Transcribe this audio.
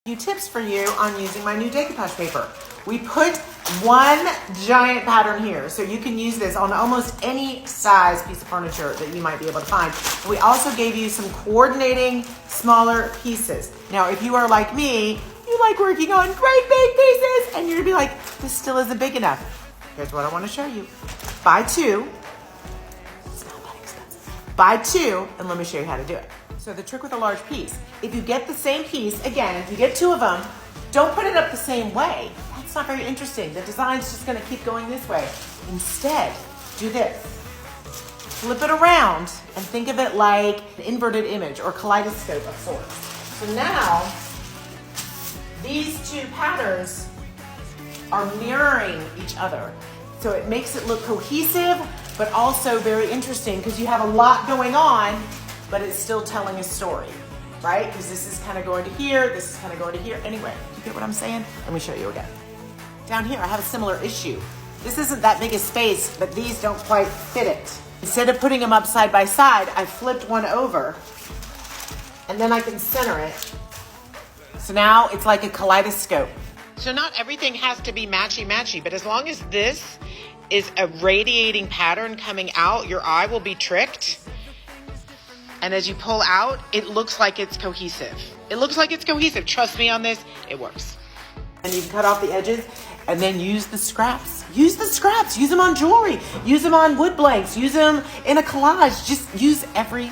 Few tips for you on using my new decoupage paper. We put one giant pattern here, so you can use this on almost any size piece of furniture that you might be able to find. We also gave you some coordinating smaller pieces. Now, if you are like me, you like working on great big pieces, and you're gonna be like, this still isn't big enough. Here's what I wanna show you. Buy two. It's not that expensive. Buy two, and let me show you how to do it. So the trick with a large piece, if you get the same piece, again, if you get two of them, don't put it up the same way. That's not very interesting. The design's just gonna keep going this way. Instead, do this. Flip it around and think of it like an inverted image or kaleidoscope of sorts. So now, these two patterns are mirroring each other. So it makes it look cohesive, but also very interesting because you have a lot going on, but it's still telling a story, right? Because this is kind of going to here, this is kind of going to here. Anyway, you get what I'm saying? Let me show you again. Down here, I have a similar issue. This isn't that big a space, but these don't quite fit it. Instead of putting them up side by side, I flipped one over, and then I can center it. So now it's like a kaleidoscope. So not everything has to be matchy-matchy, but as long as this is a radiating pattern coming out, your eye will be tricked. And as you pull out, it looks like it's cohesive. It looks like it's cohesive. Trust me on this, it works. And you can cut off the edges and then use the scraps. Use the scraps, use them on jewelry, use them on wood blanks, use them in a collage. Just use every